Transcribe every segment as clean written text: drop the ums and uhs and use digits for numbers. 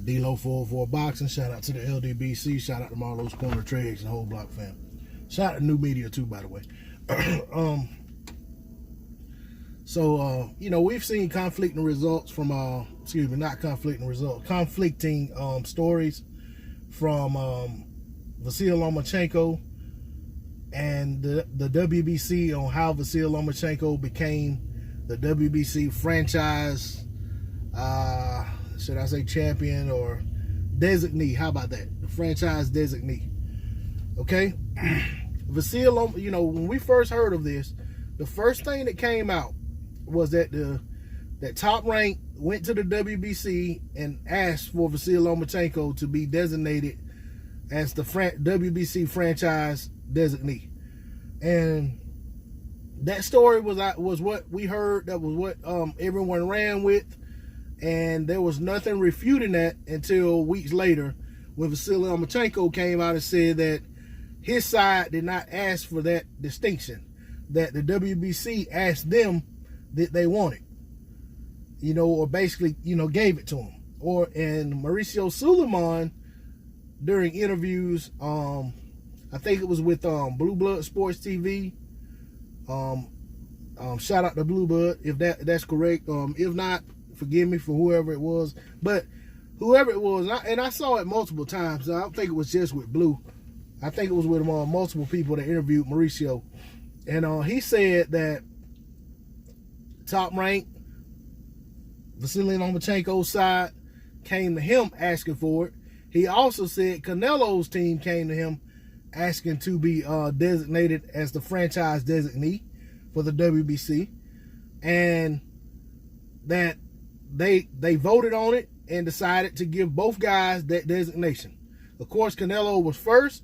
D-Lo 404 Boxing. Shout out to the LDBC. Shout out to Marlo's Corner Trades and the whole block fam. Shout out to New Media too, by the way. You know, we've seen conflicting results from, not conflicting results, conflicting stories from Vasyl Lomachenko and the WBC on how Vasyl Lomachenko became the WBC franchise, should I say champion or designee? How about that? The franchise designee. Okay? Vasyl, you know, when we first heard of this, the first thing that came out was that that Top Rank went to the WBC and asked for Vasyl Lomachenko to be designated as the WBC franchise designee. And that story was what we heard. That was what everyone ran with. And there was nothing refuting that until weeks later when Vasyl Lomachenko came out and said that his side did not ask for that distinction, that the WBC asked them that they wanted, you know, or basically, you know, gave it to him. And Mauricio Sulaiman, during interviews, I think it was with Blue Blood Sports TV. Shout out to Blue Blood if that's correct. If not, forgive me for whoever it was. But whoever it was, and I saw it multiple times. I don't think it was just with Blue. I think it was with multiple people that interviewed Mauricio. And he said that Top Rank, Vasyl Lomachenko's side, came to him asking for it. He also said Canelo's team came to him asking to be designated as the franchise designee for the WBC. And that they voted on it and decided to give both guys that designation. Of course, Canelo was first.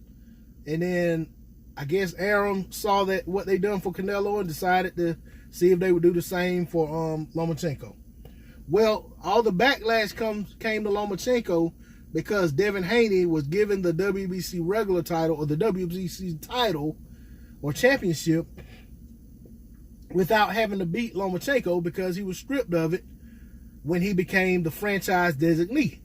And then I guess Arum saw that what they done for Canelo and decided to see if they would do the same for Lomachenko. Well, all the backlash came to Lomachenko because Devin Haney was given the WBC regular title or the WBC title or championship without having to beat Lomachenko because he was stripped of it when he became the franchise designee.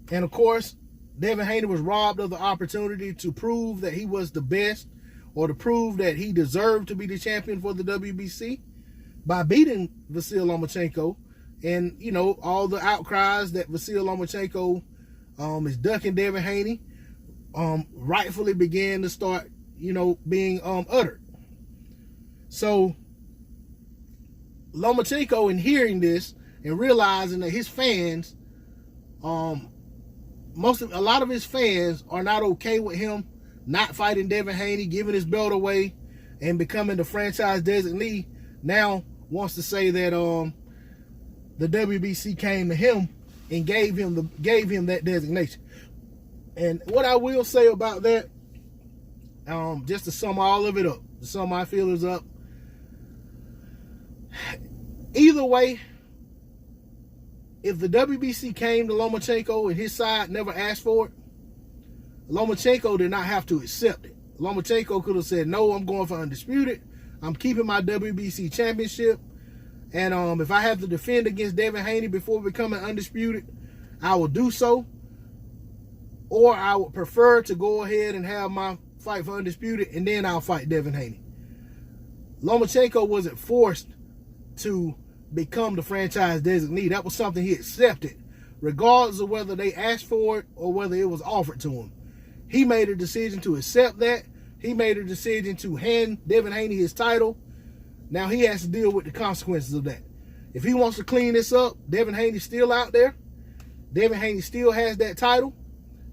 And of course, Devin Haney was robbed of the opportunity to prove that he was the best or to prove that he deserved to be the champion for the WBC by beating Vasyl Lomachenko. And, you know, all the outcries that Vasyl Lomachenko is ducking Devin Haney rightfully began to start, you know, being uttered. So Lomachenko, in hearing this and realizing that his fans, a lot of his fans are not okay with him not fighting Devin Haney, giving his belt away, and becoming the franchise designee, now wants to say that the WBC came to him and gave him that designation. And what I will say about that, just to sum all of it up, to sum my feelings up, either way, if the WBC came to Lomachenko and his side never asked for it, Lomachenko did not have to accept it. Lomachenko could have said, no, I'm going for undisputed. I'm keeping my WBC championship. And if I have to defend against Devin Haney before becoming undisputed, I will do so. Or I would prefer to go ahead and have my fight for undisputed, and then I'll fight Devin Haney. Lomachenko wasn't forced to become the franchise designee. That was something he accepted, regardless of whether they asked for it or whether it was offered to him. He made a decision to accept that. He made a decision to hand Devin Haney his title. Now he has to deal with the consequences of that. If he wants to clean this up, Devin Haney's still out there. Devin Haney still has that title.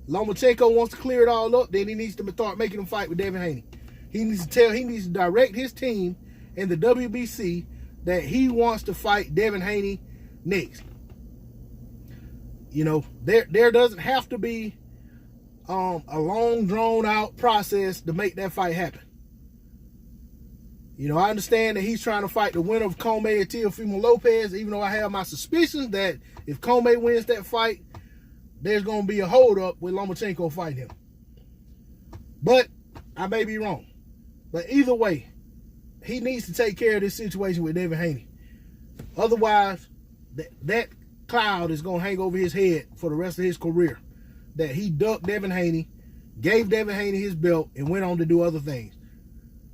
Lomachenko wants to clear it all up, then he needs to start making him fight with Devin Haney. He needs to direct his team in the WBC that he wants to fight Devin Haney next. You know, there doesn't have to be a long, drawn-out process to make that fight happen. You know, I understand that he's trying to fight the winner of Comey and Teofimo Lopez, even though I have my suspicions that if Comey wins that fight, there's going to be a hold-up with Lomachenko fighting him. But I may be wrong. But either way, he needs to take care of this situation with Devin Haney. Otherwise, that cloud is gonna hang over his head for the rest of his career. That he ducked Devin Haney, gave Devin Haney his belt, and went on to do other things.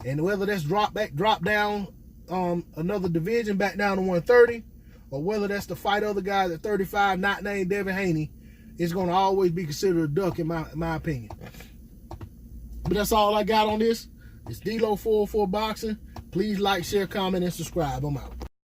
And whether that's drop down another division back down to 130, or whether that's to fight other guys at 35 not named Devin Haney, it's gonna always be considered a duck in my opinion. But that's all I got on this. It's D-Lo 404 Boxing. Please like, share, comment, and subscribe. I'm out.